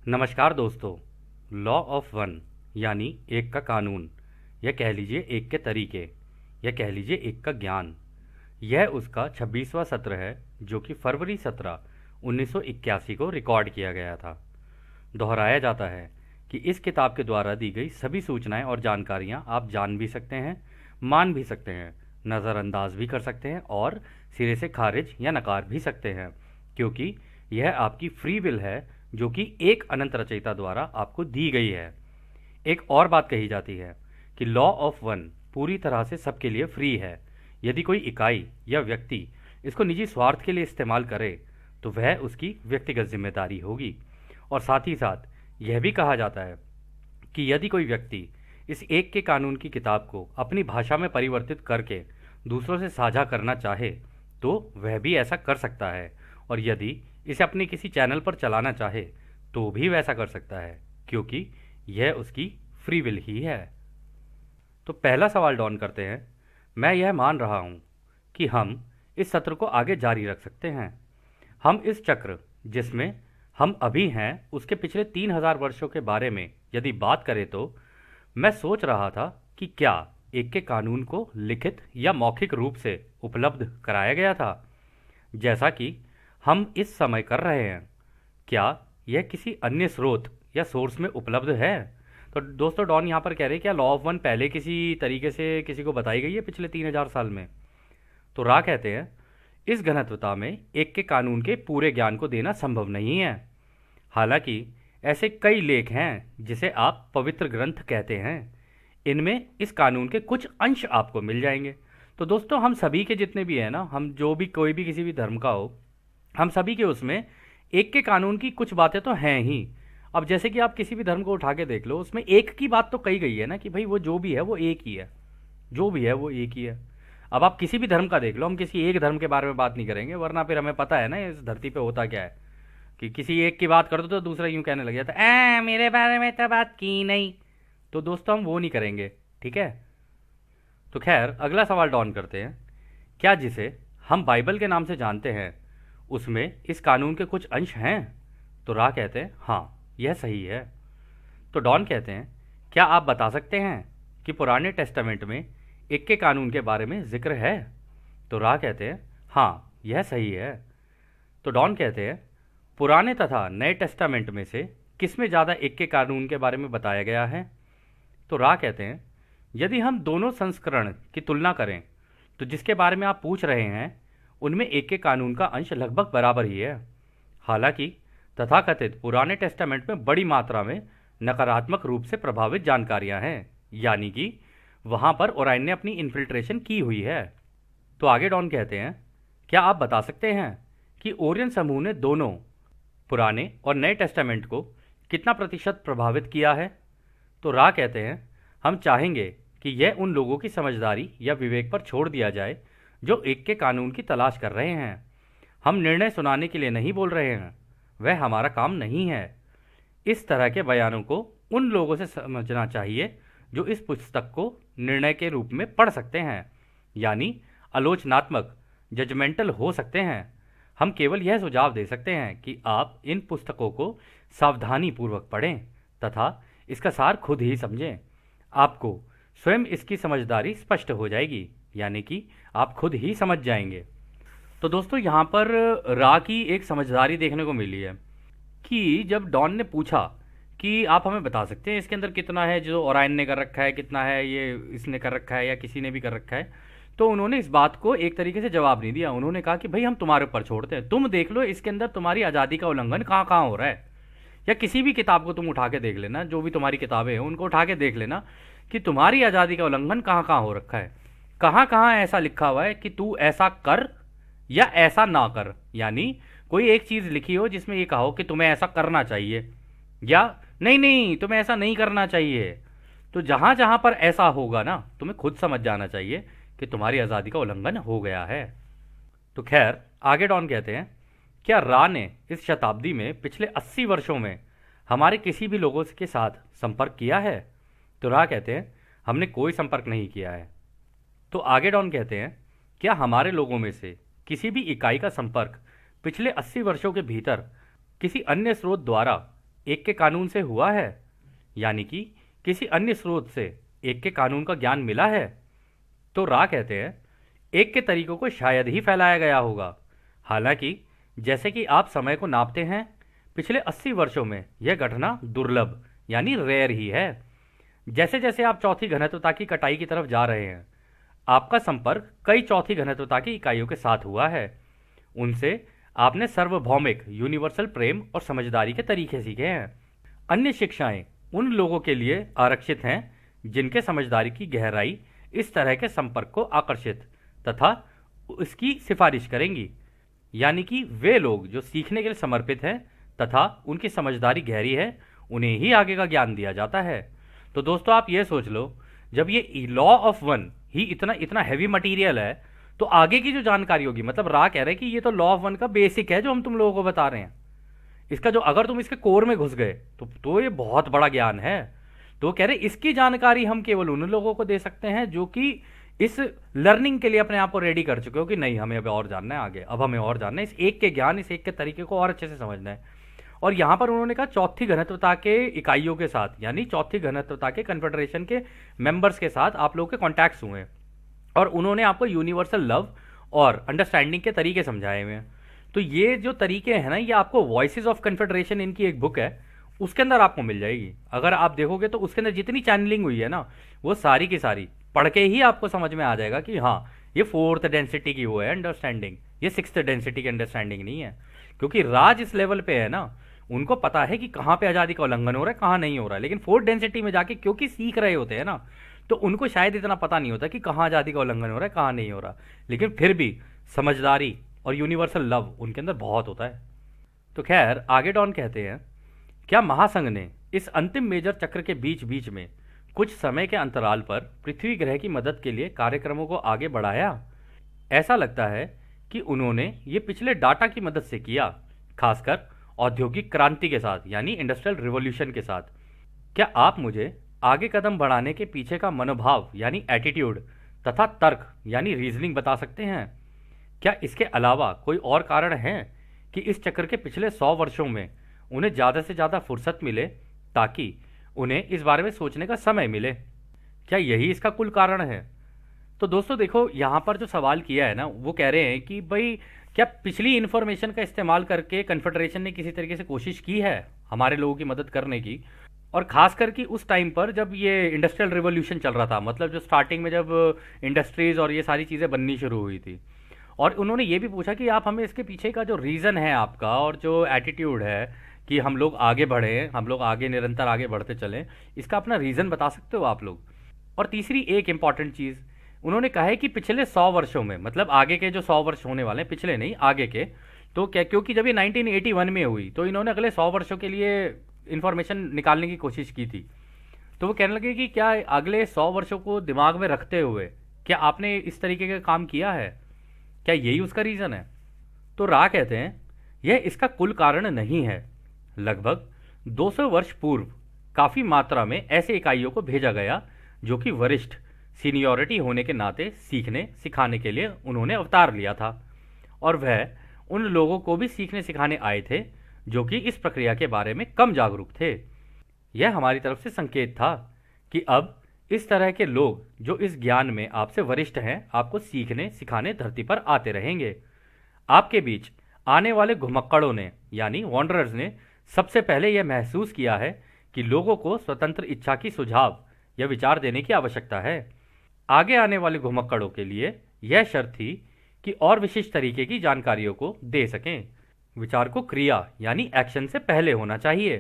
नमस्कार दोस्तों। Law of one यानी एक का कानून, या कह लीजिए एक के तरीके, या कह लीजिए एक का ज्ञान, यह उसका 26वां सत्र है जो कि फरवरी 17 1981 को रिकॉर्ड किया गया था। दोहराया जाता है कि इस किताब के द्वारा दी गई सभी सूचनाएं और जानकारियां आप जान भी सकते हैं, मान भी सकते हैं, नज़रअंदाज भी कर सकते हैं और सिरे से खारिज या नकार भी सकते हैं, क्योंकि यह आपकी फ्री विल है जो कि एक अनंत रचयिता द्वारा आपको दी गई है। एक और बात कही जाती है कि लॉ ऑफ वन पूरी तरह से सबके लिए फ्री है। यदि कोई इकाई या व्यक्ति इसको निजी स्वार्थ के लिए इस्तेमाल करे तो वह उसकी व्यक्तिगत जिम्मेदारी होगी। और साथ ही साथ यह भी कहा जाता है कि यदि कोई व्यक्ति इस एक के कानून की किताब को अपनी भाषा में परिवर्तित करके दूसरों से साझा करना चाहे तो वह भी ऐसा कर सकता है, और यदि इसे अपने किसी चैनल पर चलाना चाहे तो भी वैसा कर सकता है, क्योंकि यह उसकी फ्री विल ही है। तो पहला सवाल डॉन करते हैं। मैं यह मान रहा हूं कि हम इस सत्र को आगे जारी रख सकते हैं। हम इस चक्र जिसमें हम अभी हैं उसके पिछले 3000 वर्षों के बारे में यदि बात करें तो मैं सोच रहा था कि क्या एक के कानून को लिखित या मौखिक रूप से उपलब्ध कराया गया था जैसा कि हम इस समय कर रहे हैं। क्या यह किसी अन्य स्रोत या सोर्स में उपलब्ध है? तो दोस्तों डॉन यहाँ पर कह रहे हैं क्या लॉ ऑफ वन पहले किसी तरीके से किसी को बताई गई है पिछले 3000 साल में? तो रा कहते हैं इस घनत्वता में एक के कानून के पूरे ज्ञान को देना संभव नहीं है। हालांकि ऐसे कई लेख हैं जिसे आप पवित्र ग्रंथ कहते हैं, इनमें इस कानून के कुछ अंश आपको मिल जाएंगे। तो दोस्तों हम सभी के जितने भी हैं ना, हम जो भी कोई भी किसी भी धर्म का हो, हम सभी के उसमें एक के कानून की कुछ बातें तो हैं ही। अब जैसे कि आप किसी भी धर्म को उठा के देख लो, उसमें एक की बात तो कही गई है ना कि भाई वो जो भी है वो एक ही है, जो भी है वो एक ही है। अब आप किसी भी धर्म का देख लो, हम किसी एक धर्म के बारे में बात नहीं करेंगे वरना फिर हमें पता है ना इस धरती पे होता क्या है कि किसी एक की बात कर दो तो दूसरा यूं कहने लग जाता है मेरे बारे में तो बात की नहीं। तो दोस्तों हम वो नहीं करेंगे, ठीक है। तो खैर अगला सवाल डॉन करते हैं। क्या जिसे हम बाइबल के नाम से जानते हैं उसमें इस कानून के कुछ अंश हैं? तो रा कहते हैं हाँ यह सही है। तो डॉन कहते हैं क्या आप बता सकते हैं कि पुराने टेस्टामेंट में एक के कानून के बारे में जिक्र है? तो रा कहते हैं हाँ यह सही है। तो डॉन कहते हैं पुराने तथा नए टेस्टामेंट में से किसमें ज़्यादा एक के कानून के बारे में बताया गया है? तो रा कहते हैं यदि हम दोनों संस्करण की तुलना करें तो जिसके बारे में आप पूछ रहे हैं उनमें एक के कानून का अंश लगभग बराबर ही है। हालांकि तथाकथित पुराने टेस्टामेंट में बड़ी मात्रा में नकारात्मक रूप से प्रभावित जानकारियां हैं, यानी कि वहां पर ओराइन ने अपनी इन्फिल्ट्रेशन की हुई है। तो आगे डॉन कहते हैं क्या आप बता सकते हैं कि ओरियन समूह ने दोनों पुराने और नए टेस्टामेंट को कितना प्रतिशत प्रभावित किया है? तो रा कहते हैं हम चाहेंगे कि यह उन लोगों की समझदारी या विवेक पर छोड़ दिया जाए जो एक के कानून की तलाश कर रहे हैं। हम निर्णय सुनाने के लिए नहीं बोल रहे हैं, वह हमारा काम नहीं है। इस तरह के बयानों को उन लोगों से समझना चाहिए जो इस पुस्तक को निर्णय के रूप में पढ़ सकते हैं, यानी आलोचनात्मक जजमेंटल हो सकते हैं। हम केवल यह सुझाव दे सकते हैं कि आप इन पुस्तकों को सावधानी पूर्वक पढ़ें तथा इसका सार खुद ही समझें। आपको स्वयं इसकी समझदारी स्पष्ट हो जाएगी, यानी कि आप खुद ही समझ जाएंगे। तो दोस्तों यहाँ पर रा की एक समझदारी देखने को मिली है कि जब डॉन ने पूछा कि आप हमें बता सकते हैं इसके अंदर कितना है जो ओराइन ने कर रखा है, कितना है ये इसने कर रखा है या किसी ने भी कर रखा है, तो उन्होंने इस बात को एक तरीके से जवाब नहीं दिया। उन्होंने कहा कि भाई हम तुम्हारे ऊपर छोड़ते हैं, तुम देख लो इसके अंदर तुम्हारी आज़ादी का उल्लंघन कहाँ कहाँ हो रहा है। या किसी भी किताब को तुम उठा के देख लेना, जो भी तुम्हारी किताबें हैं उनको उठा के देख लेना कि तुम्हारी आज़ादी का उल्लंघन कहाँ कहाँ हो रखा है। कहाँ कहाँ ऐसा लिखा हुआ है कि तू ऐसा कर या ऐसा ना कर, यानी कोई एक चीज़ लिखी हो जिसमें ये कहा हो कि तुम्हें ऐसा करना चाहिए या नहीं नहीं तुम्हें ऐसा नहीं करना चाहिए। तो जहाँ जहाँ पर ऐसा होगा ना तुम्हें खुद समझ जाना चाहिए कि तुम्हारी आज़ादी का उल्लंघन हो गया है। तो खैर आगे डॉन कहते हैं क्या रा ने इस शताब्दी में पिछले 80 वर्षों में हमारे किसी भी लोगों के साथ संपर्क किया है? तो रा कहते हैं हमने कोई संपर्क नहीं किया है। तो आगे डॉन कहते हैं क्या हमारे लोगों में से किसी भी इकाई का संपर्क पिछले 80 वर्षों के भीतर किसी अन्य स्रोत द्वारा एक के कानून से हुआ है, यानी कि किसी अन्य स्रोत से एक के कानून का ज्ञान मिला है? तो रा कहते हैं एक के तरीकों को शायद ही फैलाया गया होगा। हालांकि जैसे कि आप समय को नापते हैं, पिछले 80 वर्षों में यह घटना दुर्लभ यानी रेयर ही है। जैसे जैसे आप चौथी घनत्वता की कटाई की तरफ जा रहे हैं, आपका संपर्क कई चौथी घनत्वता की इकाइयों के साथ हुआ है। उनसे आपने सार्वभौमिक यूनिवर्सल प्रेम और समझदारी के तरीके सीखे हैं। अन्य शिक्षाएं उन लोगों के लिए आरक्षित हैं जिनके समझदारी की गहराई इस तरह के संपर्क को आकर्षित तथा उसकी सिफारिश करेंगी। यानी कि वे लोग जो सीखने के लिए समर्पित हैं तथा उनकी समझदारी गहरी है, उन्हें ही आगे का ज्ञान दिया जाता है। तो दोस्तों आप ये सोच लो, जब ये लॉ ऑफ वन ही इतना इतना हैवी मटेरियल है, तो आगे की जो जानकारी होगी, मतलब रा कह रहे हैं कि ये तो लॉ ऑफ वन का बेसिक है जो हम तुम लोगों को बता रहे हैं। इसका जो अगर तुम इसके कोर में घुस गए तो ये बहुत बड़ा ज्ञान है। तो कह रहे इसकी जानकारी हम केवल उन लोगों को दे सकते हैं जो कि इस लर्निंग के लिए अपने आप को रेडी कर चुके हो कि नहीं हमें अब और जानना है आगे, अब हमें और जानना है, इस एक के ज्ञान, इस एक के तरीके को और अच्छे से समझना है। और यहां पर उन्होंने कहा चौथी घनत्वता के इकाइयों के साथ, यानी चौथी घनत्वता के कन्फेडरेशन के मेंबर्स के साथ आप लोगों के कॉन्टैक्ट्स हुए हैं और उन्होंने आपको यूनिवर्सल लव और अंडरस्टैंडिंग के तरीके समझाए हुए हैं। तो ये जो तरीके हैं ना, ये आपको वॉइसेस ऑफ कन्फेडरेशन इनकी एक बुक है, उसके अंदर आपको मिल जाएगी। अगर आप देखोगे तो उसके अंदर जितनी चैनलिंग हुई है ना, वो सारी की सारी पढ़ के ही आपको समझ में आ जाएगा कि हाँ ये फोर्थ डेंसिटी की वो है अंडरस्टैंडिंग, ये सिक्स्थ डेंसिटी की अंडरस्टैंडिंग नहीं है। क्योंकि राज इस लेवल पे है ना, उनको पता है कि कहाँ पे आज़ादी का उल्लंघन हो रहा है, कहाँ नहीं हो रहा है। लेकिन फोर्थ डेंसिटी में जाके क्योंकि सीख रहे होते हैं ना, तो उनको शायद इतना पता नहीं होता कि कहाँ आज़ादी का उल्लंघन हो रहा है, कहाँ नहीं हो रहा। लेकिन फिर भी समझदारी और यूनिवर्सल लव उनके अंदर बहुत होता है। तो खैर आगे डॉन कहते हैं, क्या महासंघ ने इस अंतिम मेजर चक्र के बीच बीच में कुछ समय के अंतराल पर पृथ्वी ग्रह की मदद के लिए कार्यक्रमों को आगे बढ़ाया? ऐसा लगता है कि उन्होंने ये पिछले डाटा की मदद से किया, खासकर औद्योगिक क्रांति के साथ यानी इंडस्ट्रियल रिवॉल्यूशन के साथ। क्या आप मुझे आगे कदम बढ़ाने के पीछे का मनोभाव यानी एटीट्यूड तथा तर्क यानी रीजनिंग बता सकते हैं? क्या इसके अलावा कोई और कारण है कि इस चक्र के पिछले 100 वर्षों में उन्हें ज़्यादा से ज़्यादा फुर्सत मिले ताकि उन्हें इस बारे में सोचने का समय मिले? क्या यही इसका कुल कारण है? तो दोस्तों देखो, यहाँ पर जो सवाल किया है ना, वो कह रहे हैं कि भाई क्या पिछली इन्फॉर्मेशन का इस्तेमाल करके कन्फेडरेशन ने किसी तरीके से कोशिश की है हमारे लोगों की मदद करने की? और खास करके उस टाइम पर जब ये इंडस्ट्रियल रिवॉल्यूशन चल रहा था, मतलब जो स्टार्टिंग में जब इंडस्ट्रीज और ये सारी चीज़ें बननी शुरू हुई थी। और उन्होंने ये भी पूछा कि आप हमें इसके पीछे का जो रीज़न है आपका और जो एटीट्यूड है कि हम लोग आगे बढ़ें, हम लोग आगे निरंतर आगे बढ़ते चलें, इसका अपना रीज़न बता सकते हो आप लोग? और तीसरी एक इम्पॉर्टेंट चीज़ उन्होंने कहा है कि पिछले 100 वर्षों में, मतलब आगे के जो 100 वर्ष होने वाले हैं, पिछले नहीं आगे के, तो क्या, क्योंकि जब ये 1981 में हुई तो इन्होंने अगले 100 वर्षों के लिए इन्फॉर्मेशन निकालने की कोशिश की थी। तो वो कहने लगे कि क्या अगले 100 वर्षों को दिमाग में रखते हुए क्या आपने इस तरीके का काम किया है? क्या यही उसका रीज़न है? तो रा कहते हैं यह इसका कुल कारण नहीं है। लगभग 200 वर्ष पूर्व काफ़ी मात्रा में ऐसे इकाइयों को भेजा गया जो कि वरिष्ठ सीनियरिटी होने के नाते सीखने सिखाने के लिए उन्होंने अवतार लिया था, और वह उन लोगों को भी सीखने सिखाने आए थे जो कि इस प्रक्रिया के बारे में कम जागरूक थे। यह हमारी तरफ से संकेत था कि अब इस तरह के लोग जो इस ज्ञान में आपसे वरिष्ठ हैं आपको सीखने सिखाने धरती पर आते रहेंगे। आपके बीच आने वाले घुमक्कड़ों ने यानी वॉन्डरर्स ने सबसे पहले यह महसूस किया है कि लोगों को स्वतंत्र इच्छा की सुझाव या विचार देने की आवश्यकता है। आगे आने वाले घुमक्कड़ों के लिए यह शर्त थी कि और विशिष्ट तरीके की जानकारियों को दे सकें। विचार को क्रिया यानी एक्शन से पहले होना चाहिए।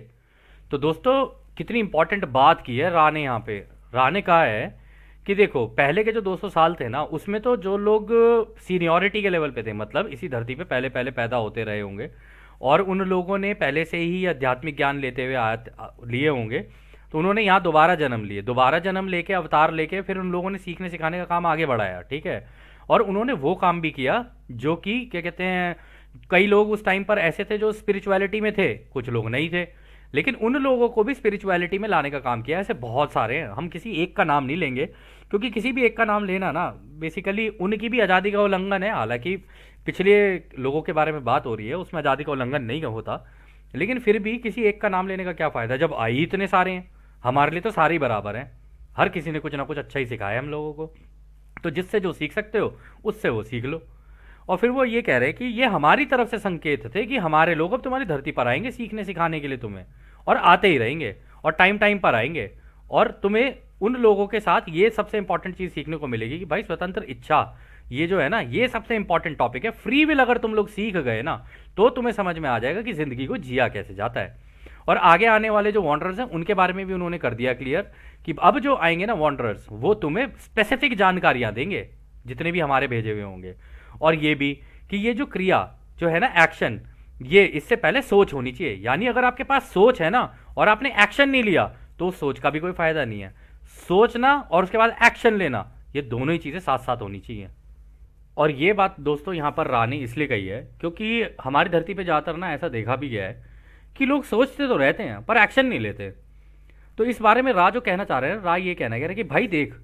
तो दोस्तों कितनी इंपॉर्टेंट बात की है रा ने यहाँ पे। रा ने कहा है कि देखो पहले के जो 200 साल थे ना, उसमें तो जो लोग सीनियरिटी के लेवल पे थे, मतलब इसी धरती पे पहले पहले पैदा होते रहे होंगे और उन लोगों ने पहले से ही आध्यात्मिक ज्ञान लेते हुए लिए होंगे, तो उन्होंने यहाँ दोबारा जन्म लिए, दोबारा जन्म लेके अवतार लेके फिर उन लोगों ने सीखने सिखाने का काम आगे बढ़ाया, ठीक है। और उन्होंने वो काम भी किया जो कि क्या कहते हैं, कई लोग उस टाइम पर ऐसे थे जो स्पिरिचुअलिटी में थे, कुछ लोग नहीं थे, लेकिन उन लोगों को भी स्पिरिचुअलिटी में लाने का काम किया। ऐसे बहुत सारे हैं, हम किसी एक का नाम नहीं लेंगे क्योंकि किसी भी एक का नाम लेना ना बेसिकली उनकी भी आज़ादी का उल्लंघन है। हालांकि पिछले लोगों के बारे में बात हो रही है, उसमें आज़ादी का उल्लंघन नहीं होता, लेकिन फिर भी किसी एक का नाम लेने का क्या फ़ायदा जब आई ही इतने सारे हैं। हमारे लिए तो सारे ही बराबर हैं। हर किसी ने कुछ ना कुछ अच्छा ही सिखाया है हम लोगों को। तो जिससे जो सीख सकते हो उससे वो सीख लो। और फिर वो ये कह रहे हैं कि ये हमारी तरफ से संकेत थे कि हमारे लोग अब तुम्हारी धरती पर आएंगे सीखने सिखाने के लिए तुम्हें, और आते ही रहेंगे, और टाइम टाइम पर आएंगे। और तुम्हें उन लोगों के साथ ये सबसे इंपॉर्टेंट चीज़ सीखने को मिलेगी कि भाई स्वतंत्र इच्छा, ये जो है ना, ये सबसे इंपॉर्टेंट टॉपिक है। फ्री विल अगर तुम लोग सीख गए ना, तो तुम्हें समझ में आ जाएगा कि ज़िंदगी को जिया कैसे जाता है। और आगे आने वाले जो वॉन्डरर्स हैं उनके बारे में भी उन्होंने कर दिया क्लियर कि अब जो आएंगे ना वॉन्डरर्स, वो तुम्हें स्पेसिफिक जानकारियां देंगे, जितने भी हमारे भेजे हुए होंगे। और ये भी कि ये जो क्रिया जो है ना, एक्शन, ये इससे पहले सोच होनी चाहिए। यानी अगर आपके पास सोच है ना और आपने एक्शन नहीं लिया, तो उस सोच का भी कोई फायदा नहीं है। सोचना और उसके बाद एक्शन लेना, ये दोनों ही चीज़ें साथ साथ होनी चाहिए। और ये बात दोस्तों यहाँ पर रा ने इसलिए कही है क्योंकि हमारी धरती पे ज़्यादातर ना ऐसा देखा भी गया है कि लोग सोचते तो रहते हैं पर एक्शन नहीं लेते। तो इस बारे में रा जो कहना चाह रहे हैं, रा ये कहना कह रहे हैं कि भाई देख,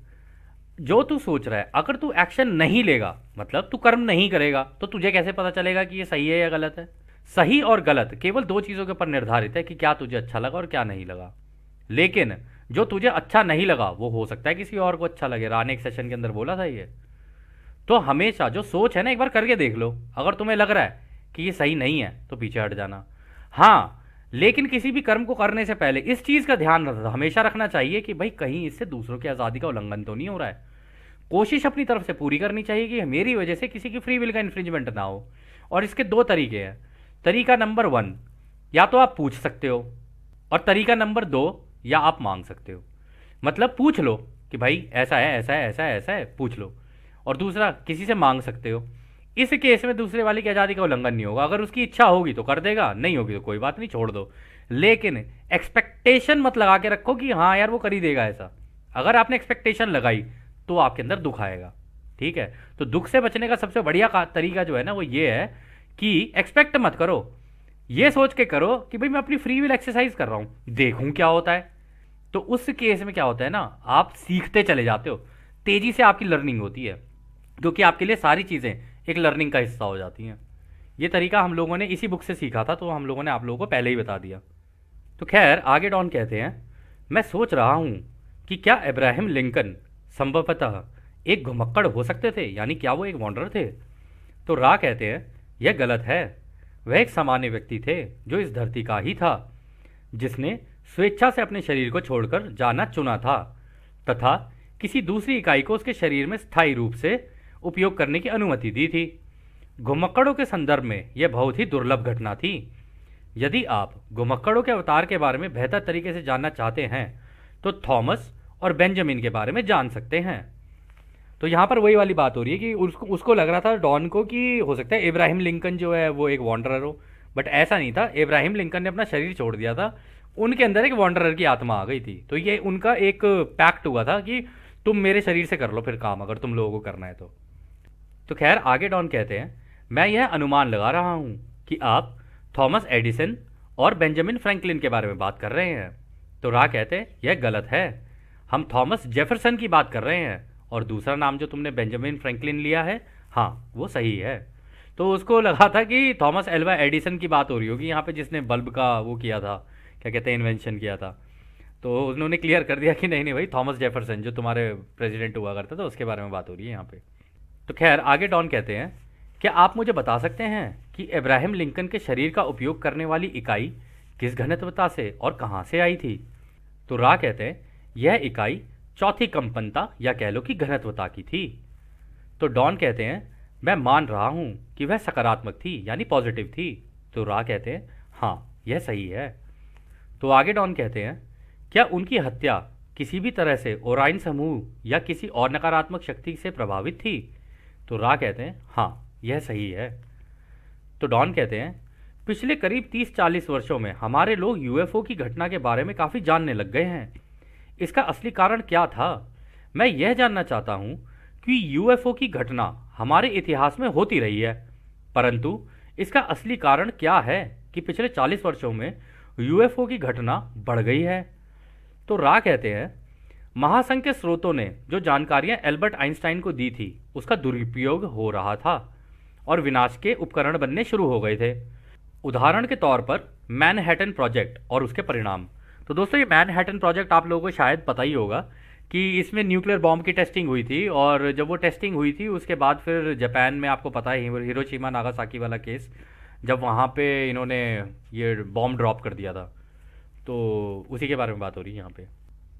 जो तू सोच रहा है, अगर तू एक्शन नहीं लेगा, मतलब तू कर्म नहीं करेगा, तो तुझे कैसे पता चलेगा कि ये सही है या गलत है। सही और गलत केवल दो चीज़ों के ऊपर निर्धारित है कि क्या तुझे अच्छा लगा और क्या नहीं लगा। लेकिन जो तुझे अच्छा नहीं लगा वो हो सकता है किसी और को अच्छा लगे। रा ने एक सेशन के अंदर बोला था ये। तो हमेशा जो सोच है ना, एक बार करके देख लो। अगर तुम्हें लग रहा है कि ये सही नहीं है तो पीछे हट जाना। हाँ, लेकिन किसी भी कर्म को करने से पहले इस चीज़ का ध्यान हमेशा रखना चाहिए कि भाई कहीं इससे दूसरों की आज़ादी का उल्लंघन तो नहीं हो रहा है। कोशिश अपनी तरफ से पूरी करनी चाहिए कि मेरी वजह से किसी की फ्री विल का इन्फ्रिंजमेंट ना हो। और इसके दो तरीके हैं। तरीका नंबर 1, या तो आप पूछ सकते हो, और तरीका नंबर 2, या आप मांग सकते हो। मतलब पूछ लो कि भाई ऐसा है, ऐसा है, ऐसा है, ऐसा है, पूछ लो। और दूसरा, किसी से मांग सकते हो। इस केस में दूसरे वाले की आज़ादी का उल्लंघन नहीं होगा। अगर उसकी इच्छा होगी तो कर देगा, नहीं होगी तो कोई बात नहीं, छोड़ दो। लेकिन एक्सपेक्टेशन मत लगा के रखो कि हाँ यार वो कर ही देगा ऐसा। अगर आपने एक्सपेक्टेशन लगाई तो आपके अंदर दुख आएगा। ठीक है, तो दुख से बचने का सबसे बढ़िया तरीका जो है ना, वो ये है कि एक्सपेक्ट मत करो। ये सोच के करो कि भाई मैं अपनी फ्री विल एक्सरसाइज कर रहा हूं, देखूं क्या होता है। तो उस केस में क्या होता है ना, आप सीखते चले जाते हो, तेजी से आपकी लर्निंग होती है, क्योंकि आपके लिए सारी चीज़ें एक लर्निंग का हिस्सा हो जाती हैं। ये तरीका हम लोगों ने इसी बुक से सीखा था, तो हम लोगों ने आप लोगों को पहले ही बता दिया। तो खैर आगे डॉन कहते हैं, मैं सोच रहा हूँ कि क्या इब्राहिम लिंकन संभवतः एक घुमक्कड़ हो सकते थे, यानी क्या वो एक वॉन्डरर थे। तो रा कहते हैं यह गलत है। वह एक सामान्य व्यक्ति थे जो इस धरती का ही था, जिसने स्वेच्छा से अपने शरीर को छोड़कर जाना चुना था, तथा किसी दूसरी इकाई को उसके शरीर में स्थायी रूप से उपयोग करने की अनुमति दी थी। घुमक्कड़ों के संदर्भ में यह बहुत ही दुर्लभ घटना थी। यदि आप घुमक्कड़ों के अवतार के बारे में बेहतर तरीके से जानना चाहते हैं तो थॉमस और बेंजामिन के बारे में जान सकते हैं। तो यहाँ पर वही वाली बात हो रही है कि उसको लग रहा था डॉन को कि हो सकता है इब्राहिम लिंकन जो है वो एक वॉन्डरर हो, बट ऐसा नहीं था। इब्राहिम लिंकन ने अपना शरीर छोड़ दिया था, उनके अंदर एक वॉन्डरर की आत्मा आ गई थी। तो ये उनका एक पैक्ट हुआ था कि तुम मेरे शरीर से कर लो फिर काम, अगर तुम लोगों को करना है तो खैर आगे डॉन कहते हैं, मैं यह अनुमान लगा रहा हूँ कि आप थॉमस एडिसन और बेंजामिन फ्रैंकलिन के बारे में बात कर रहे हैं। तो रा कहते हैं यह गलत है, हम थॉमस जेफरसन की बात कर रहे हैं, और दूसरा नाम जो तुमने बेंजामिन फ्रैंकलिन लिया है, हाँ वो सही है। तो उसको लगा था कि थॉमस एल्वा एडिसन की बात हो रही होगी यहाँ पे, जिसने बल्ब का वो किया था, क्या कहते हैं, इन्वेंशन किया था। तो उन्होंने क्लियर कर दिया कि नहीं नहीं भाई, थॉमस जेफरसन जो तुम्हारे प्रेसिडेंट हुआ करता था उसके बारे में बात हो रही है यहाँ पे। तो खैर आगे डॉन कहते हैं, क्या आप मुझे बता सकते हैं कि इब्राहिम लिंकन के शरीर का उपयोग करने वाली इकाई किस घनत्वता से और कहाँ से आई थी। तो रा कहते हैं यह इकाई चौथी कंपनता या कह लो कि घनत्वता की थी। तो डॉन कहते हैं मैं मान रहा हूँ कि वह सकारात्मक थी, यानी पॉजिटिव थी। तो रा कहते हैं हाँ यह सही है। तो आगे डॉन कहते हैं क्या उनकी हत्या किसी भी तरह से ओराइन समूह या किसी और नकारात्मक शक्ति से प्रभावित थी। तो रा कहते हैं हाँ यह सही है। तो डॉन कहते हैं पिछले करीब 30-40 वर्षों में हमारे लोग यूएफओ की घटना के बारे में काफ़ी जानने लग गए हैं। इसका असली कारण क्या था? मैं यह जानना चाहता हूँ कि यूएफओ की घटना हमारे इतिहास में होती रही है, परंतु इसका असली कारण क्या है कि पिछले 40 वर्षों में यूएफओ की घटना बढ़ गई है। तो रा कहते हैं महासंघ के स्रोतों ने जो जानकारियां एल्बर्ट आइंस्टाइन को दी थी उसका दुरुपयोग हो रहा था और विनाश के उपकरण बनने शुरू हो गए थे। उदाहरण के तौर पर मैनहट्टन प्रोजेक्ट और उसके परिणाम। तो दोस्तों ये मैनहट्टन प्रोजेक्ट आप लोगों को शायद पता ही होगा कि इसमें न्यूक्लियर बॉम्ब की टेस्टिंग हुई थी, और जब वो टेस्टिंग हुई थी उसके बाद फिर जापान में, आपको पता है हिरोशिमा नागासाकी वाला केस, जब वहाँ पे इन्होंने ये बॉम्ब ड्रॉप कर दिया था। तो उसी के बारे में बात हो रही है यहाँ पे।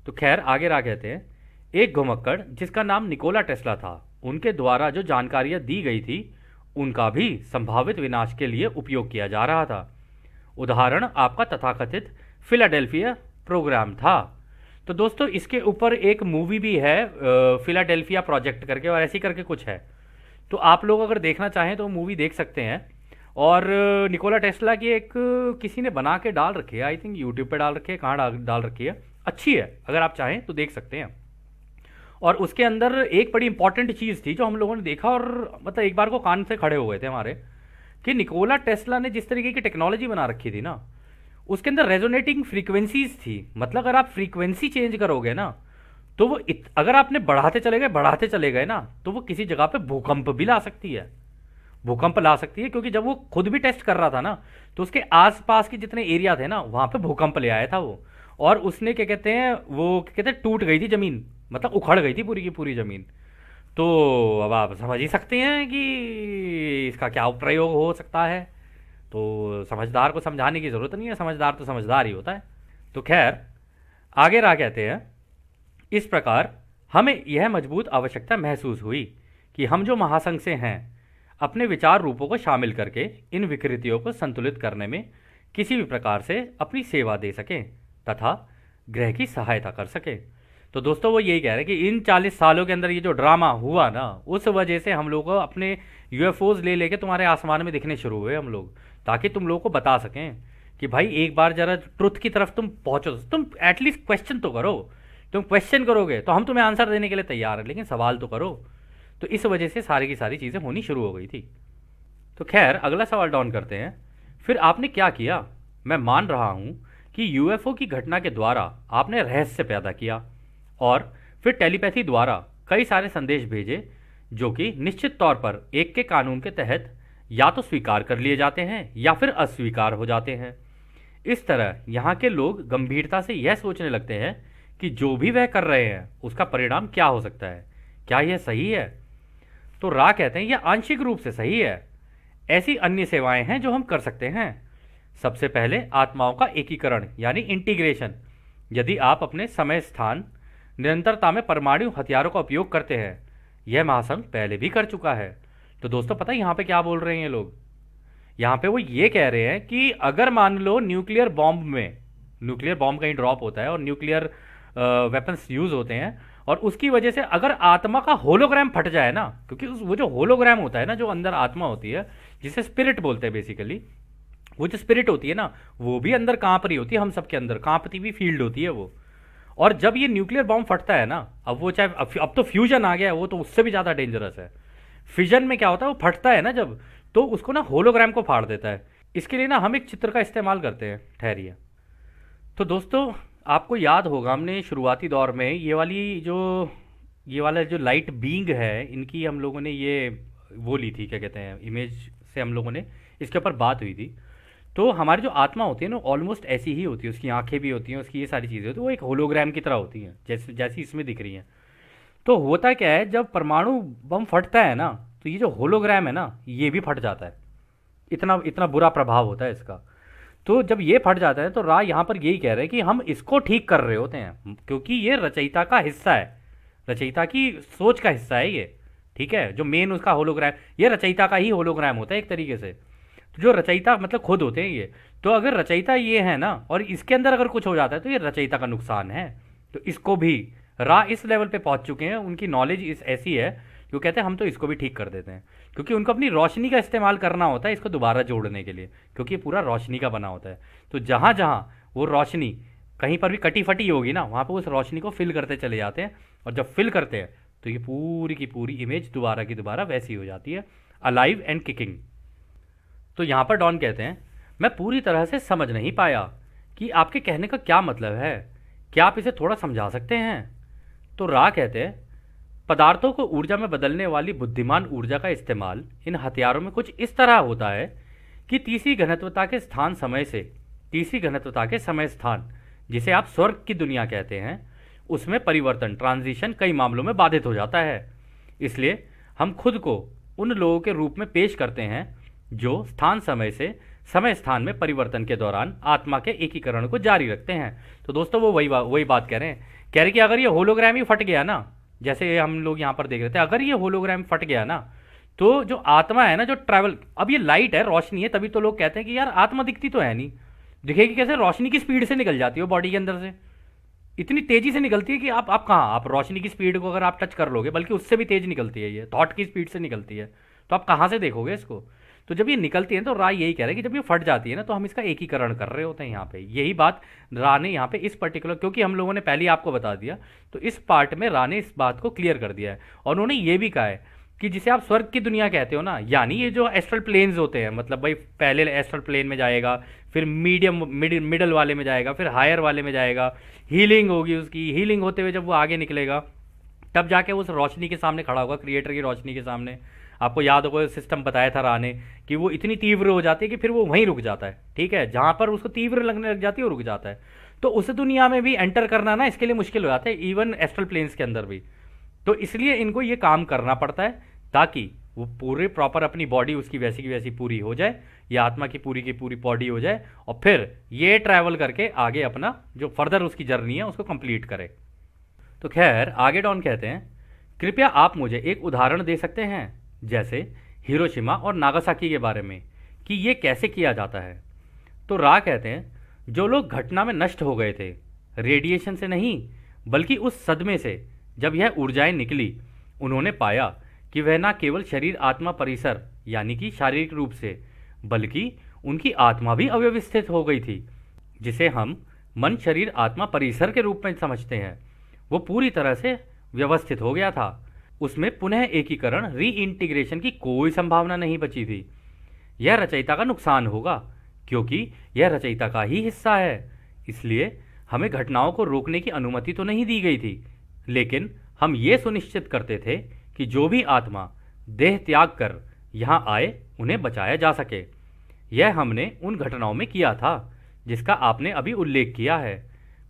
तो खैर आगे रहा कहते हैं, एक घुमक्कड़ जिसका नाम निकोला टेस्ला था, उनके द्वारा जो जानकारियाँ दी गई थी उनका भी संभावित विनाश के लिए उपयोग किया जा रहा था। उदाहरण आपका तथाकथित फिलाडेल्फिया प्रोग्राम था। तो दोस्तों इसके ऊपर एक मूवी भी है, फिलाडेल्फिया प्रोजेक्ट करके, और ऐसी करके कुछ है। तो आप लोग अगर देखना चाहें तो मूवी देख सकते हैं। और निकोला टेस्ला की एक किसी ने बना के डाल रखी है, आई थिंक यूट्यूब पे डाल रखी है, कहाँ डाल रखी है, अच्छी है, अगर आप चाहें तो देख सकते हैं। और उसके अंदर एक बड़ी इंपॉर्टेंट चीज़ थी जो हम लोगों ने देखा, और मतलब एक बार को कान से खड़े हो गए थे हमारे, कि निकोला टेस्ला ने जिस तरीके की टेक्नोलॉजी बना रखी थी ना, उसके अंदर रेजोनेटिंग फ्रीक्वेंसीज थी। मतलब अगर आप फ्रीक्वेंसी चेंज करोगे ना, तो वो अगर आपने बढ़ाते चले गए ना, तो वो किसी जगह पे भूकंप भी ला सकती है, भूकंप ला सकती है। क्योंकि जब वो खुद भी टेस्ट कर रहा था ना, तो उसके आसपास के जितने एरिया थे ना, वहां पे भूकंप ले आया था वो। और उसने क्या कहते हैं, वो क्या कहते हैं, टूट गई थी जमीन, मतलब उखड़ गई थी पूरी की पूरी जमीन। तो अब आप समझ ही सकते हैं कि इसका क्या प्रयोग हो सकता है। तो समझदार को समझाने की ज़रूरत नहीं है, समझदार तो समझदार ही होता है। तो खैर आगे रहा कहते हैं, इस प्रकार हमें यह मजबूत आवश्यकता महसूस हुई कि हम जो महासंघ से हैं, अपने विचार रूपों को शामिल करके इन विकृतियों को संतुलित करने में किसी भी प्रकार से अपनी सेवा दे सकें तथा ग्रह की सहायता कर सकें। तो दोस्तों वो यही कह रहे हैं कि इन 40 सालों के अंदर ये जो ड्रामा हुआ ना, उस वजह से हम लोग को अपने यूएफओज ले लेके तुम्हारे आसमान में दिखने शुरू हुए हम लोग, ताकि तुम लोगों को बता सकें कि भाई एक बार जरा ट्रुथ की तरफ तुम पहुंचो, तुम एटलीस्ट क्वेश्चन तो करो। तुम क्वेश्चन करोगे तो हम तुम्हें आंसर देने के लिए तैयार हैं, लेकिन सवाल तो करो। तो इस वजह से सारी की सारी चीज़ें होनी शुरू हो गई थी। तो खैर अगला सवाल डाउन करते हैं, फिर आपने क्या किया? मैं मान रहा हूं कि यूएफओ की घटना के द्वारा आपने रहस्य पैदा किया और फिर टेलीपैथी द्वारा कई सारे संदेश भेजे, जो कि निश्चित तौर पर एक के कानून के तहत या तो स्वीकार कर लिए जाते हैं या फिर अस्वीकार हो जाते हैं। इस तरह यहाँ के लोग गंभीरता से यह सोचने लगते हैं कि जो भी वह कर रहे हैं उसका परिणाम क्या हो सकता है। क्या यह सही है? तो रा कहते हैं यह आंशिक रूप से सही है। ऐसी अन्य सेवाएं हैं जो हम कर सकते हैं। सबसे पहले आत्माओं का एकीकरण यानी इंटीग्रेशन। यदि आप अपने समय स्थान निरंतरता में परमाणु हथियारों का उपयोग करते हैं, यह महासंघ पहले भी कर चुका है। तो दोस्तों पता है यहाँ पे क्या बोल रहे हैं ये लोग? यहाँ पे वो ये कह रहे हैं कि अगर मान लो न्यूक्लियर बॉम्ब कहीं ड्रॉप होता है और न्यूक्लियर वेपन्स यूज होते हैं, और उसकी वजह से अगर आत्मा का होलोग्राम फट जाए ना, क्योंकि वो जो होलोग्राम होता है ना, जो अंदर आत्मा होती है जिसे स्पिरिट बोलते हैं बेसिकली, वो जो स्पिरिट होती है ना, वो भी अंदर कांप रही होती है, हम सबके अंदर कांपती हुई फील्ड होती है वो। और जब ये न्यूक्लियर बॉम्ब फटता है ना, अब वो चाहे अब तो फ्यूजन आ गया है, वो तो उससे भी ज़्यादा डेंजरस है। फिजन में क्या होता है, वो फटता है ना जब, तो उसको ना होलोग्राम को फाड़ देता है। इसके लिए ना हम एक चित्र का इस्तेमाल करते हैं, ठहरिए। तो दोस्तों आपको याद होगा, हमने शुरुआती दौर में ये वाला जो लाइट बीइंग है, इनकी हम लोगों ने ये वो ली थी, क्या कहते हैं, इमेज से हम लोगों ने इसके ऊपर बात हुई थी। तो हमारी जो आत्मा होती है ना, ऑलमोस्ट ऐसी ही होती है, उसकी आंखें भी होती हैं, उसकी ये सारी चीज़ें होती हैं, वो एक होलोग्राम की तरह होती हैं, जैसी इसमें दिख रही हैं। तो होता क्या है, जब परमाणु बम फटता है ना, तो ये जो होलोग्राम है ना, ये भी फट जाता है। इतना इतना बुरा प्रभाव होता है इसका। तो जब ये फट जाता है, तो राय यहाँ पर यही कह रहे हैं कि हम इसको ठीक कर रहे होते हैं, क्योंकि ये रचयिता का हिस्सा है, रचयिता की सोच का हिस्सा है ये। ठीक है, जो मेन उसका होलोग्राम, ये रचयिता का ही होलोग्राम होता है एक तरीके से। तो जो रचयिता मतलब खुद होते हैं ये, तो अगर रचयिता ये है ना, और इसके अंदर अगर कुछ हो जाता है, तो ये रचयिता का नुकसान है। तो इसको भी रा इस लेवल पे पहुंच चुके हैं, उनकी नॉलेज इस ऐसी है कि वो कहते हैं हम तो इसको भी ठीक कर देते हैं, क्योंकि उनको अपनी रोशनी का इस्तेमाल करना होता है इसको दोबारा जोड़ने के लिए, क्योंकि ये पूरा रोशनी का बना होता है। तो जहाँ जहाँ वो रोशनी कहीं पर भी कटी फटी होगी ना, वहाँ पर उस रोशनी को फिल करते चले जाते हैं, और जब फिल करते हैं तो ये पूरी की पूरी इमेज दोबारा की दोबारा वैसी हो जाती है, अलाइव एंड किकिंग। तो यहाँ पर डॉन कहते हैं, मैं पूरी तरह से समझ नहीं पाया कि आपके कहने का क्या मतलब है, क्या आप इसे थोड़ा समझा सकते हैं? तो रा कहते हैं, पदार्थों को ऊर्जा में बदलने वाली बुद्धिमान ऊर्जा का इस्तेमाल इन हथियारों में कुछ इस तरह होता है कि तीसरी घनत्वता के स्थान समय से तीसरी घनत्वता के समय स्थान, जिसे आप स्वर्ग की दुनिया कहते हैं, उसमें परिवर्तन ट्रांजिशन कई मामलों में बाधित हो जाता है। इसलिए हम खुद को उन लोगों के रूप में पेश करते हैं जो स्थान समय से समय स्थान में परिवर्तन के दौरान आत्मा के एकीकरण को जारी रखते हैं। तो दोस्तों वो वही बात कह रहे हैं, कह रहे कि अगर ये होलोग्राम ही फट गया ना, जैसे हम लोग यहाँ पर देख रहे थे, अगर ये होलोग्राम फट गया ना, तो जो आत्मा है ना, जो ट्रैवल, अब ये लाइट है, रोशनी है, तभी तो लोग कहते हैं कि यार आत्मा दिखती तो है नहीं, दिखेगी कैसे? रोशनी की स्पीड से निकल जाती है वो बॉडी के अंदर से, इतनी तेजी से निकलती है कि आप कहाँ, आप रोशनी की स्पीड को अगर आप टच कर लोगे, बल्कि उससे भी तेज निकलती है, ये थॉट की स्पीड से निकलती है, तो आप कहाँ से देखोगे इसको? तो जब ये निकलती है तो रा यही कह रहे हैं कि जब ये फट जाती है ना, तो हम इसका एकीकरण कर रहे होते हैं यहाँ पे। यही बात रा ने यहाँ पे इस पर्टिकुलर, क्योंकि हम लोगों ने पहले ही आपको बता दिया, तो इस पार्ट में रा ने इस बात को क्लियर कर दिया है। और उन्होंने ये भी कहा है कि जिसे आप स्वर्ग की दुनिया कहते हो ना, यानी ये जो एस्ट्रल प्लेन्स होते हैं, मतलब भाई पहले एस्ट्रल प्लेन में जाएगा, फिर मीडियम मिडल वाले में जाएगा, फिर हायर वाले में जाएगा, हीलिंग होगी उसकी, हीलिंग होते हुए जब वो आगे निकलेगा तब जाके उस रोशनी के सामने खड़ा होगा, क्रिएटर की रोशनी के सामने। आपको याद होगा सिस्टम बताया था राने कि वो इतनी तीव्र हो जाती है कि फिर वो वहीं रुक जाता है, ठीक है, जहाँ पर उसको तीव्र लगने लग जाती है वो रुक जाता है। तो उस दुनिया में भी एंटर करना ना इसके लिए मुश्किल हो जाता है, इवन एस्ट्रल प्लेन्स के अंदर भी। तो इसलिए इनको ये काम करना पड़ता है ताकि वो पूरे प्रॉपर अपनी बॉडी उसकी वैसी की वैसी पूरी हो जाए, या आत्मा की पूरी बॉडी हो जाए, और फिर ये ट्रैवल करके आगे अपना जो फर्दर उसकी जर्नी है उसको कंप्लीट करे। तो खैर आगे डॉन कहते हैं, कृपया आप मुझे एक उदाहरण दे सकते हैं, जैसे हिरोशिमा और नागासाकी के बारे में, कि ये कैसे किया जाता है। तो रा कहते हैं, जो लोग घटना में नष्ट हो गए थे, रेडिएशन से नहीं बल्कि उस सदमे से जब यह ऊर्जाएं निकली, उन्होंने पाया कि वह न केवल शरीर आत्मा परिसर यानी कि शारीरिक रूप से, बल्कि उनकी आत्मा भी अव्यवस्थित हो गई थी, जिसे हम मन शरीर आत्मा परिसर के रूप में समझते हैं। वो पूरी तरह से व्यवस्थित हो गया था, उसमें पुनः एकीकरण रीइंटीग्रेशन की कोई संभावना नहीं बची थी। यह रचयिता का नुकसान होगा, क्योंकि यह रचयिता का ही हिस्सा है, इसलिए हमें घटनाओं को रोकने की अनुमति तो नहीं दी गई थी, लेकिन हम ये सुनिश्चित करते थे कि जो भी आत्मा देह त्याग कर यहाँ आए उन्हें बचाया जा सके। यह हमने उन घटनाओं में किया था जिसका आपने अभी उल्लेख किया है।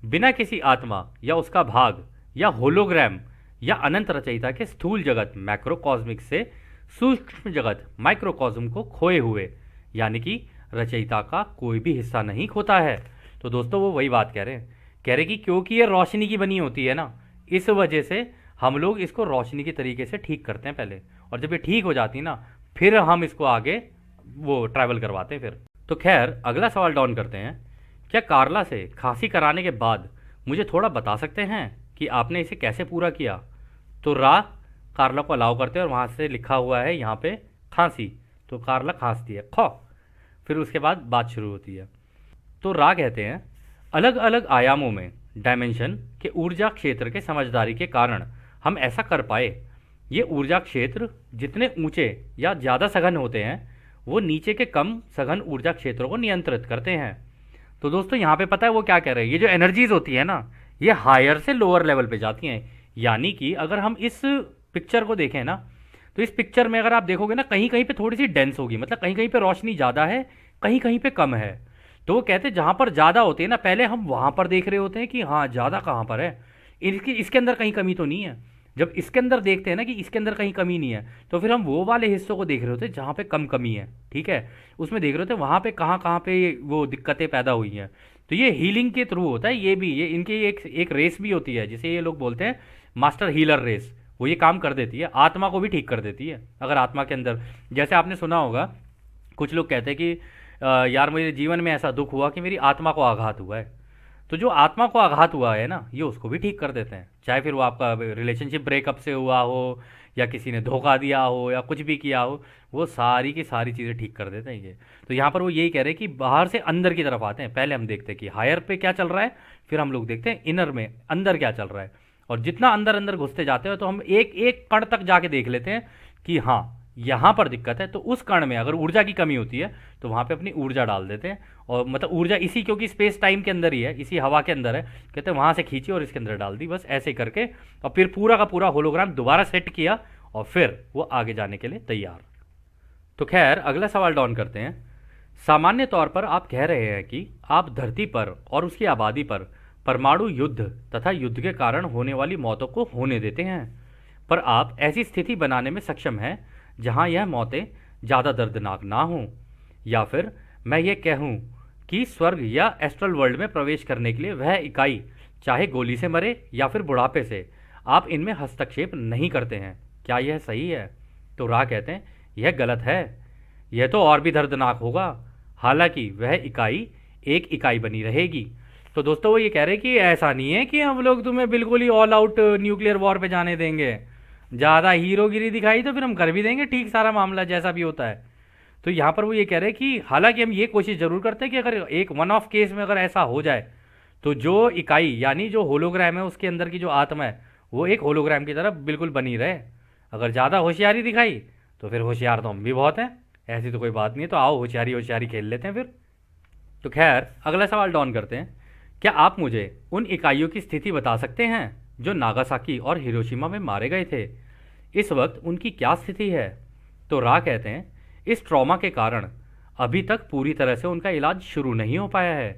बिना किसी आत्मा या उसका भाग या होलोग्राम या अनंत रचयिता के स्थूल जगत मैक्रोकॉस्मिक से सूक्ष्म जगत माइक्रोकॉस्म को खोए हुए, यानी कि रचयिता का कोई भी हिस्सा नहीं खोता है। तो दोस्तों वो वही बात कह रहे हैं, कि क्योंकि ये रोशनी की बनी होती है ना, इस वजह से हम लोग इसको रोशनी के तरीके से ठीक करते हैं पहले, और जब ये ठीक हो जाती है ना, फिर हम इसको आगे वो ट्रैवल करवाते हैं फिर। तो खैर अगला सवाल डाउन करते हैं, क्या कार्ला से खांसी कराने के बाद मुझे थोड़ा बता सकते हैं कि आपने इसे कैसे पूरा किया? तो रा कार्ला को अलाउ करते हैं, और वहाँ से लिखा हुआ है यहाँ पे खांसी, तो कार्ला खांसती है खो, फिर उसके बाद बात शुरू होती है। तो रा कहते हैं, अलग अलग आयामों में डायमेंशन के ऊर्जा क्षेत्र के समझदारी के कारण हम ऐसा कर पाए। ये ऊर्जा क्षेत्र जितने ऊंचे या ज़्यादा सघन होते हैं, वो नीचे के कम सघन ऊर्जा क्षेत्रों को नियंत्रित करते हैं। तो दोस्तों यहाँ पे पता है वो क्या कह रहे हैं, ये जो एनर्जीज होती है ना, ये हायर से लोअर लेवल पे जाती हैं। यानी कि अगर हम इस पिक्चर को देखें ना, तो इस पिक्चर में अगर आप देखोगे ना, कहीं कहीं पे थोड़ी सी डेंस होगी, मतलब कहीं कहीं पे रोशनी ज़्यादा है, कहीं कहीं पे कम है। तो वो कहते हैं जहाँ पर ज़्यादा होती है ना, पहले हम वहाँ पर देख रहे होते हैं कि हाँ ज़्यादा कहाँ पर है, इसके अंदर कहीं कमी तो नहीं है। जब इसके अंदर देखते हैं ना कि इसके अंदर कहीं कमी नहीं है, तो फिर हम वो वाले हिस्सों को देख रहे होते हैं जहाँ पे कम कमी है, ठीक है, उसमें देख रहे होते हैं वहाँ पे कहाँ कहाँ पे वो दिक्कतें पैदा हुई हैं। तो ये हीलिंग के थ्रू होता है, ये इनकी एक रेस भी होती है, जिसे ये लोग बोलते हैं मास्टर हीलर रेस। वो ये काम कर देती है, आत्मा को भी ठीक कर देती है। अगर आत्मा के अंदर, जैसे आपने सुना होगा कुछ लोग कहते हैं कि यार मेरे जीवन में ऐसा दुख हुआ कि मेरी आत्मा को आघात हुआ है, तो जो आत्मा को आघात हुआ है ना, ये उसको भी ठीक कर देते हैं। चाहे फिर वो आपका रिलेशनशिप ब्रेकअप से हुआ हो, या किसी ने धोखा दिया हो, या कुछ भी किया हो, वो सारी की सारी चीज़ें ठीक कर देते हैं ये। तो यहाँ पर वो यही कह रहे हैं कि बाहर से अंदर की तरफ आते हैं, पहले हम देखते हैं कि हायर पे क्या चल रहा है, फिर हम लोग देखते हैं इनर में अंदर क्या चल रहा है। और जितना अंदर अंदर घुसते जाते हैं तो हम एक एक कण तक जाके देख लेते हैं कि हाँ यहाँ पर दिक्कत है, तो उस कण में अगर ऊर्जा की कमी होती है तो वहाँ पे अपनी ऊर्जा डाल देते हैं। और मतलब ऊर्जा इसी, क्योंकि स्पेस टाइम के अंदर ही है, इसी हवा के अंदर है, कहते हैं वहाँ से खींची और इसके अंदर डाल दी, बस ऐसे करके, और फिर पूरा का पूरा होलोग्राम दोबारा सेट किया, और फिर वो आगे जाने के लिए तैयार। तो खैर अगला सवाल डाउन करते हैं, सामान्य तौर पर आप कह रहे हैं कि आप धरती पर और उसकी आबादी पर परमाणु युद्ध तथा युद्ध के कारण होने वाली मौतों को होने देते हैं, पर आप ऐसी स्थिति बनाने में सक्षम हैं जहां यह मौतें ज़्यादा दर्दनाक ना हों। या फिर मैं ये कहूँ कि स्वर्ग या एस्ट्रल वर्ल्ड में प्रवेश करने के लिए वह इकाई चाहे गोली से मरे या फिर बुढ़ापे से, आप इनमें हस्तक्षेप नहीं करते हैं। क्या यह सही है? तो रा कहते हैं यह गलत है। यह तो और भी दर्दनाक होगा। हालांकि वह इकाई एक इकाई बनी रहेगी। तो दोस्तों वो ये कह रहे हैं कि ऐसा नहीं है कि हम लोग तुम्हें बिल्कुल ही ऑल आउट न्यूक्लियर वॉर पे जाने देंगे। ज़्यादा हीरोगिरी दिखाई तो फिर हम कर भी देंगे ठीक सारा मामला जैसा भी होता है। तो यहाँ पर वो ये कह रहे हैं कि हालांकि हम ये कोशिश ज़रूर करते हैं कि अगर एक वन ऑफ केस में अगर ऐसा हो जाए तो जो इकाई यानी जो होलोग्राम है उसके अंदर की जो आत्मा है वो एक होलोग्राम की तरफ बिल्कुल बनी रहे। अगर ज़्यादा होशियारी दिखाई तो फिर होशियार तो हम भी बहुत हैं, ऐसी तो कोई बात नहीं है। तो आओ होशियारी होशियारी खेल लेते हैं फिर। तो खैर अगला सवाल डॉन करते हैं। क्या आप मुझे उन इकाइयों की स्थिति बता सकते हैं जो नागासाकी और हिरोशिमा में मारे गए थे? इस वक्त उनकी क्या स्थिति है? तो रा कहते हैं इस ट्रॉमा के कारण अभी तक पूरी तरह से उनका इलाज शुरू नहीं हो पाया है।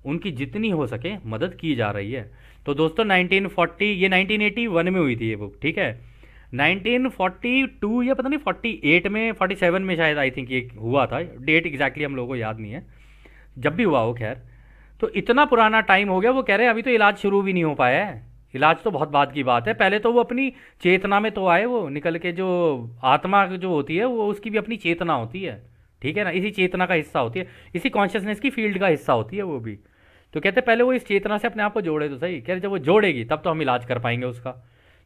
उनकी जितनी हो सके मदद की जा रही है। तो दोस्तों 1940 ये 1981 में हुई थी ये बुक, ठीक है। 1942 या पता नहीं 48 में 47 में शायद आई थिंक ये हुआ था। डेट एग्जैक्टली हम लोगों को याद नहीं है, जब भी हुआ हो। खैर तो इतना पुराना टाइम हो गया, वो कह रहे हैं अभी तो इलाज शुरू भी नहीं हो पाया है। इलाज तो बहुत बाद की बात है, पहले तो वो अपनी चेतना में तो आए, वो निकल के जो आत्मा जो होती है वो उसकी भी अपनी चेतना होती है, ठीक है ना। इसी चेतना का हिस्सा होती है, इसी कॉन्शियसनेस की फील्ड का हिस्सा होती है वो भी। तो कहते हैं पहले वो इस चेतना से अपने आप को जोड़े तो सही। कह रहे जब वो जोड़ेगी तब तो हम इलाज कर पाएंगे उसका।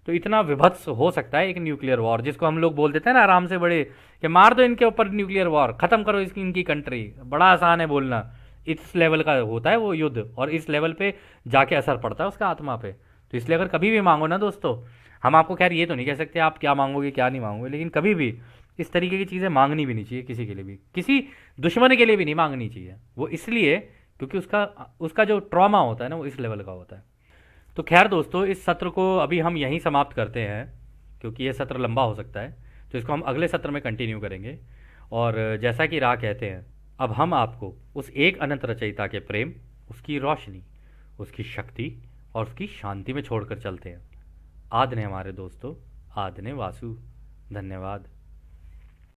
तो इतना विभत्स हो सकता है एक न्यूक्लियर वॉर, जिसको हम लोग बोल देते हैं ना आराम से बड़े कि मार दो इनके ऊपर न्यूक्लियर वॉर, खत्म करो इसकी इनकी कंट्री। बड़ा आसान है बोलना, इस लेवल का होता है वो युद्ध और इस लेवल पे जाके असर पड़ता है उसका आत्मा पे। तो इसलिए अगर कभी भी मांगो ना दोस्तों, हम आपको खैर ये तो नहीं कह सकते आप क्या मांगोगे क्या नहीं मांगोगे, लेकिन कभी भी इस तरीके की चीज़ें मांगनी भी नहीं चाहिए किसी के लिए भी, किसी दुश्मन के लिए भी नहीं मांगनी चाहिए। वो इसलिए क्योंकि उसका उसका जो ट्रॉमा होता है ना वो इस लेवल का होता है। तो खैर दोस्तों इस सत्र को अभी हम यहीं समाप्त करते हैं, क्योंकि ये सत्र लंबा हो सकता है। तो इसको हम अगले सत्र में कंटिन्यू करेंगे। और जैसा कि राह कहते हैं, अब हम आपको उस एक अनंत रचयिता के प्रेम, उसकी रोशनी, उसकी शक्ति और उसकी शांति में छोड़कर चलते हैं। आदने हमारे दोस्तों, आदने वासु। धन्यवाद।